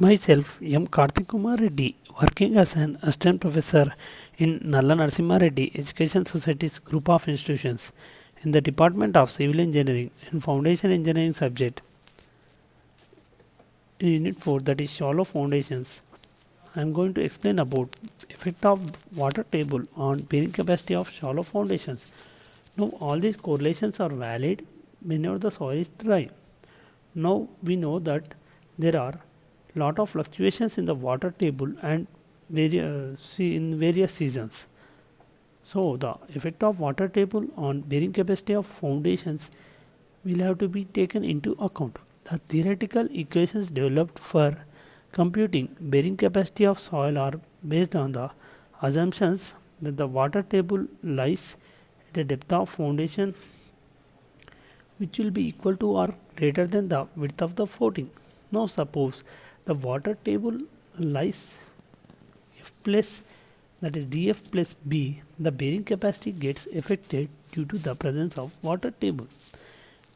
Myself, M. Karthik Kumar Reddy, working as an assistant professor in Nalla Narasimha Reddy Education Society's group of institutions in the Department of Civil Engineering and Foundation Engineering subject in Unit 4, that is shallow foundations. I am going to explain about effect of water table on bearing capacity of shallow foundations. Now all these correlations are valid whenever the soil is dry. Now we know that there are lot of fluctuations in the water table and in various seasons. So the effect of water table on bearing capacity of foundations will have to be taken into account. The theoretical equations developed for computing bearing capacity of soil are based on the assumptions that the water table lies at a depth of foundation which will be equal to or greater than the width of the footing. Now suppose the water table lies F plus, that is dF plus B, the bearing capacity gets affected due to the presence of water table.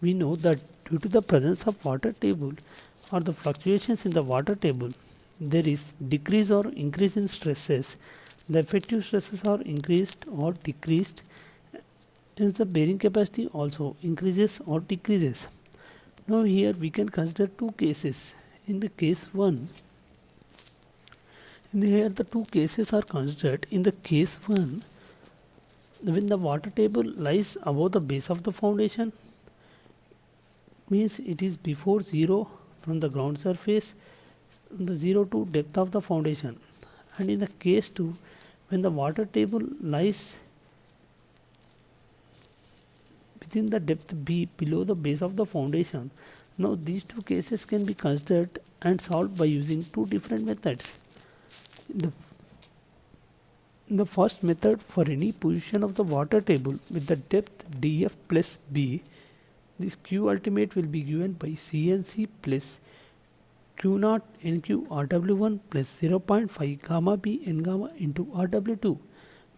We know that due to the presence of water table or the fluctuations in the water table, there is decrease or increase in stresses. The effective stresses are increased or decreased, hence the bearing capacity also increases or decreases. Now here we can consider two cases. In the case 1, here the two cases are considered. In the case 1, when the water table lies above the base of the foundation, means it is before 0 from the ground surface, from the 0 to depth of the foundation. And in the case 2, when the water table lies within the depth B below the base of the foundation. Now these two cases can be considered and solved by using two different methods. The first method, for any position of the water table with the depth df plus b, this q ultimate will be given by CNC plus q naught nq rw1 plus 0.5 gamma b n gamma into rw2,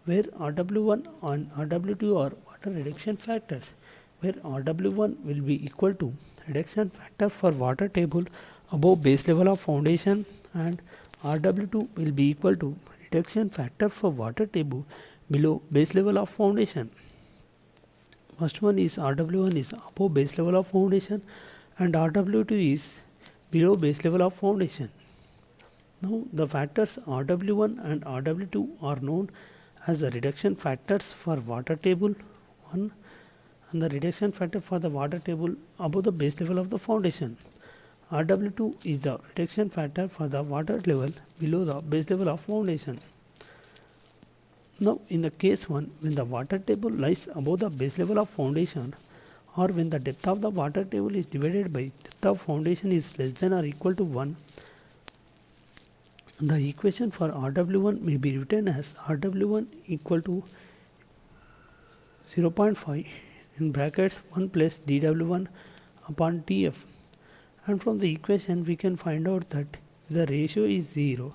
where rw1 and rw2 are water reduction factors, where rw1 will be equal to reduction factor for water table above base level of foundation, and rw2 will be equal to reduction factor for water table below base level of foundation. First one is rw1 is above base level of foundation and rw2 is below base level of foundation. Now the factors rw1 and rw2 are known as the reduction factors for water table 1 and the reduction factor for the water table above the base level of the foundation. Rw2 is the reduction factor for the water level below the base level of foundation. Now in the case 1, when the water table lies above the base level of foundation, or when the depth of the water table is divided by depth of foundation is less than or equal to 1, the equation for Rw1 may be written as Rw1 equal to 0.5 in brackets 1 plus dW1 upon dF, and from the equation we can find out that if the ratio is 0,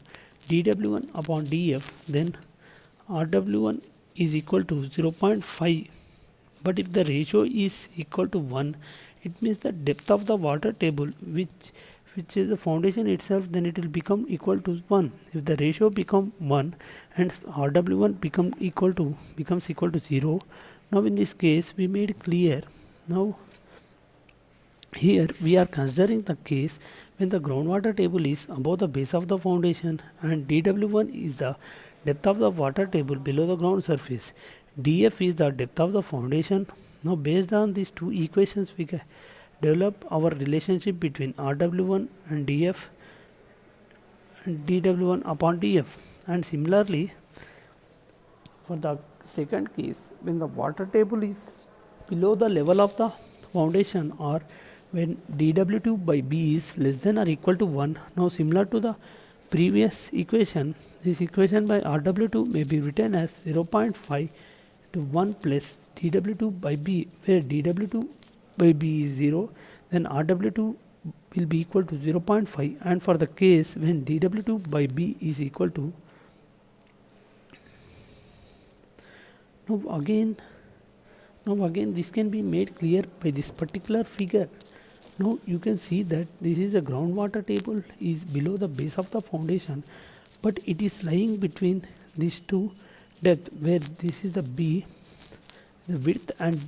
dW1 upon dF, then Rw1 is equal to 0.5, but if the ratio is equal to 1, it means the depth of the water table which is the foundation itself, then it will become equal to 1. If the ratio become 1 and Rw1 becomes equal to 0, now in this case we made clear. Now here we are considering the case when the groundwater table is above the base of the foundation and dW1 is the depth of the water table below the ground surface. dF is the depth of the foundation. Now based on these two equations we can develop our relationship between Rw1 and dF and dW1 upon dF. And similarly for the second case, when the water table is below the level of the foundation, or when dW2 by B is less than or equal to 1, now similar to the previous equation, this equation by Rw2 may be written as 0.5 to 1 plus dW2 by B, where dW2 by B is 0, then Rw2 will be equal to 0.5, and for the case when dW2 by B is equal to, now again this can be made clear by this particular figure. Now you can see that this is a groundwater table is below the base of the foundation, but it is lying between these two depth, where this is the B, the width, and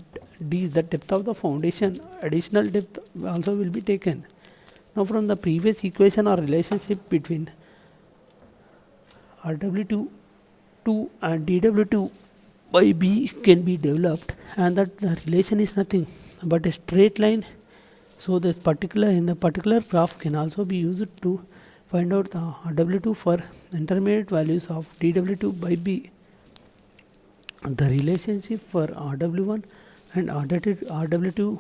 D is the depth of the foundation. Additional depth also will be taken. Now from the previous equation or relationship between RW2 and dW2 by B can be developed, and that the relation is nothing but a straight line. So the particular graph can also be used to find out the RW2 for intermediate values of dW2 by B. The relationship for RW1 and RW2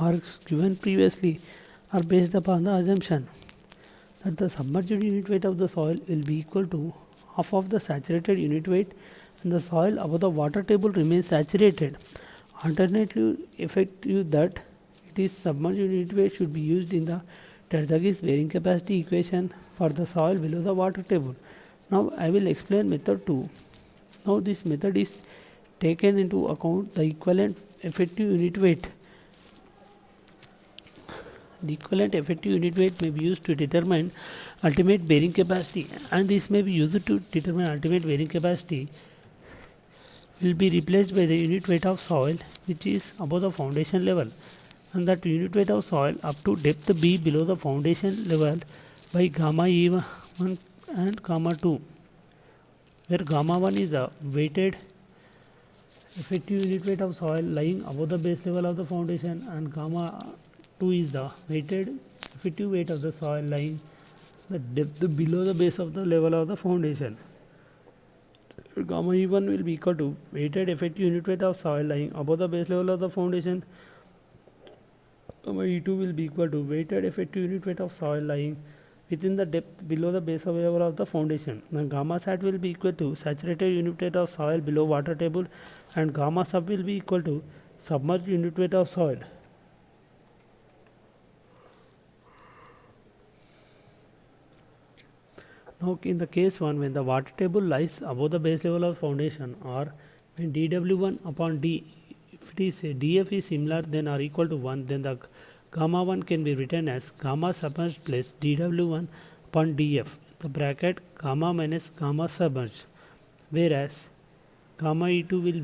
are given previously are based upon the assumption that the submerged unit weight of the soil will be equal to half of the saturated unit weight, and the soil above the water table remains saturated. Alternatively, effective that it is submerged unit weight should be used in the Terzaghi's bearing capacity equation for the soil below the water table. Now I will explain method 2. Now this method is taken into account the equivalent effective unit weight. The equivalent effective unit weight may be used to determine ultimate bearing capacity, and this may be used to determine ultimate bearing capacity will be replaced by the unit weight of soil which is above the foundation level, and that unit weight of soil up to depth B below the foundation level by gamma E1 and gamma 2, where gamma 1 is the weighted effective unit weight of soil lying above the base level of the foundation, and gamma 2 is the weighted effective weight of the soil lying the depth below the base of the level of the foundation. Gamma E1 will be equal to weighted effective unit weight of soil lying above the base level of the foundation. Gamma E2 will be equal to weighted effective unit weight of soil lying within the depth below the base level of the foundation. Now gamma sat will be equal to saturated unit weight of soil below water table, and gamma sub will be equal to submerged unit weight of soil. Now in the case 1, when the water table lies above the base level of foundation, or when dW1 upon D, if it is dF is similar than or equal to 1, then the gamma 1 can be written as gamma submerged plus dW1 upon dF, the bracket gamma minus gamma submerged, whereas gamma E2 will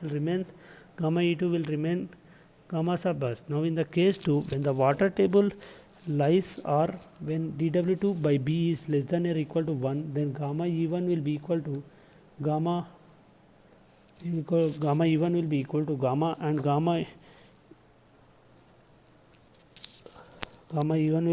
remain gamma submerged. Now in the case 2, when the water table lies, or when dW2 by B is less than or equal to 1, then gamma E1 will be equal to gamma E1 will be equal to gamma, and gamma E1 will